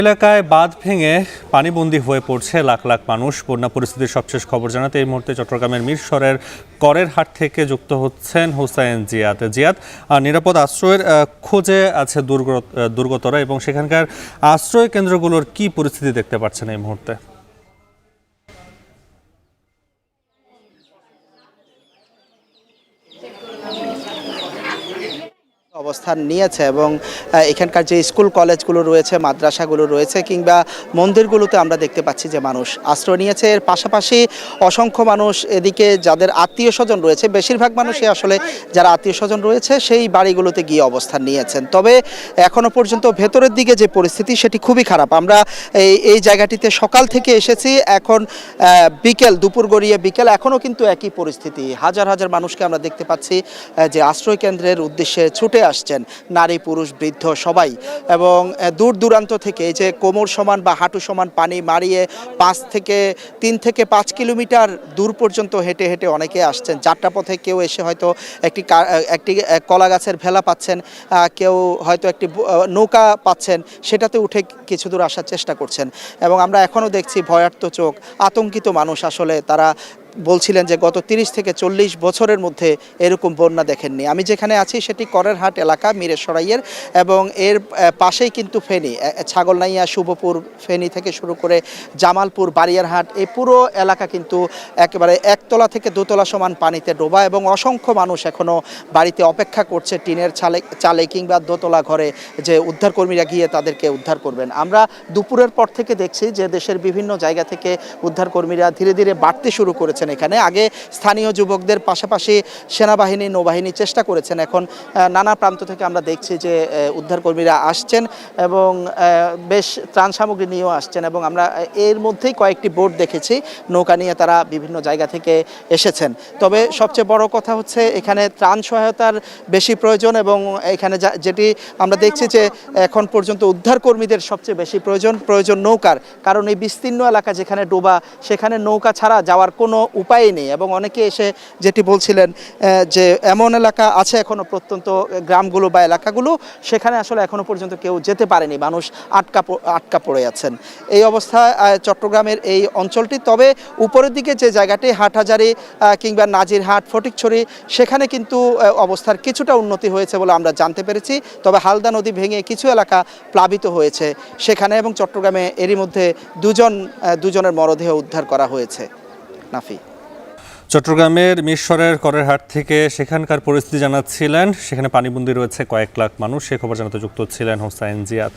এলাকায় বাঁধ ভেঙে পানিবন্দী হয়ে পড়ছে লাখ লাখ মানুষ। বন্যা পরিস্থিতির সবশেষ খবর জানাতে এই মুহূর্তে চট্টগ্রামের মিরসরের করের হাট থেকে যুক্ত হচ্ছেন হুসাইন জিয়াদ। নিরাপদ আশ্রয়ের খোঁজে আছে দুর্গতরা এবং সেখানকার আশ্রয় কেন্দ্রগুলোর কি পরিস্থিতি দেখতে পাচ্ছেন এই মুহূর্তে? অবস্থান নিয়েছে এবং এখানকার যে স্কুল কলেজগুলো রয়েছে, মাদ্রাসাগুলো রয়েছে কিংবা মন্দিরগুলোতে আমরা দেখতে পাচ্ছি যে মানুষ আশ্রয় নিয়েছে। এর পাশাপাশি অসংখ্য মানুষ এদিকে যাদের আত্মীয় স্বজন রয়েছে, বেশিরভাগ মানুষই আসলে যারা আত্মীয় স্বজন রয়েছে সেই বাড়িগুলোতে গিয়ে অবস্থান নিয়েছেন। তবে এখনো পর্যন্ত ভেতরের দিকে যে পরিস্থিতি সেটি খুবই খারাপ। আমরা এই জায়গাটিতে সকাল থেকে এসেছি, এখন বিকেল, দুপুর গড়িয়ে বিকেল, এখনও কিন্তু একই পরিস্থিতি। হাজার হাজার মানুষকে আমরা দেখতে পাচ্ছি যে আশ্রয় কেন্দ্রের উদ্দেশ্যে ছুটে আসছেন, নারী পুরুষ বৃদ্ধ সবাই, এবং দূর দূরান্ত থেকে যে কোমর সমান বা হাঁটু সমান পানি মারিয়ে 3 থেকে 5 কিলোমিটার দূর পর্যন্ত হেঁটে হেঁটে অনেকে আসছেন। যাত্রাপথে কেউ এসে হয়তো একটি কলা গাছের ভেলা পাচ্ছেন, কেউ হয়তো একটি নৌকা পাচ্ছেন, সেটাতে উঠে কিছু দূর আসার চেষ্টা করছেন। এবং আমরা এখনও দেখছি ভয়ার্ত চোখ, আতঙ্কিত মানুষ। আসলে তারা বলছিলেন যে গত 30 থেকে 40 বছরের মধ্যে এরকম বন্যা দেখেননি। আমি যেখানে আছি সেটি করের হাট এলাকা, মিরসরাইয়ের, এবং এর পাশেই কিন্তু ফেনী, ছাগলনাইয়া, শুভপুর, ফেনী থেকে শুরু করে জামালপুর, বারিয়ারহাট, এই পুরো এলাকা কিন্তু একেবারে একতলা থেকে দোতলা সমান পানিতে ডোবা, এবং অসংখ্য মানুষ এখনও বাড়িতে অপেক্ষা করছে টিনের চালে কিংবা দোতলা ঘরে, যে উদ্ধারকর্মীরা গিয়ে তাদেরকে উদ্ধার করবেন। আমরা দুপুরের পর থেকে দেখছি যে দেশের বিভিন্ন জায়গা থেকে উদ্ধারকর্মীরা ধীরে ধীরে বাড়তে শুরু করেছেন। এখানে আগে স্থানীয় যুবকদের পাশাপাশি সেনাবাহিনী, নৌবাহিনী চেষ্টা করেছেন। এখন নানা প্রান্ত থেকে আমরা দেখছি যে উদ্ধারকর্মীরা আসছেন এবং বেশ ত্রাণ সামগ্রী নিয়েও আসছেন, এবং আমরা এর মধ্যেই কয়েকটি বোট দেখেছি, নৌকা নিয়ে তারা বিভিন্ন জায়গা থেকে এসেছেন। তবে সবচেয়ে বড় কথা হচ্ছে এখানে ত্রাণ সহায়তার বেশি প্রয়োজন, এবং এখানে যেটি আমরা দেখছি যে এখন পর্যন্ত উদ্ধারকর্মীদের সবচেয়ে বেশি প্রয়োজন নৌকার, কারণ এই বিস্তীর্ণ এলাকা যেখানে ডোবা, সেখানে নৌকা ছাড়া যাওয়ার কোনো উপায় নেই। এবং অনেকে এসে যেটি বলছিলেন যে এমন এলাকা আছে এখনো, প্রত্যন্ত গ্রামগুলো বা এলাকাগুলো, সেখানে আসলে এখনো পর্যন্ত কেউ যেতে পারেনি, মানুষ আটকা পড়ে আছেন। এই অবস্থায় চট্টগ্রামের এই অঞ্চলটি, তবে উপরের দিকে যে জায়গাটি হাটহাজারী কিংবা নাজিরহাট, ফটিকছড়ি, সেখানে কিন্তু অবস্থার কিছুটা উন্নতি হয়েছে বলে আমরা জানতে পেরেছি। তবে হালদা নদী ভেঙে কিছু এলাকা প্লাবিত হয়েছে সেখানে, এবং চট্টগ্রামে এরই মধ্যে দুজনের মরদেহ উদ্ধার করা হয়েছে। নাফি। চট্টগ্রামের মিরসরের করের হাট থেকে সেখানকার পরিস্থিতি জানাচ্ছিলেন। সেখানে পানিবন্দী রয়েছে কয়েক লাখ মানুষ। সে খবর জানাতে যুক্ত ছিলেন হুসাইন জিয়াদ।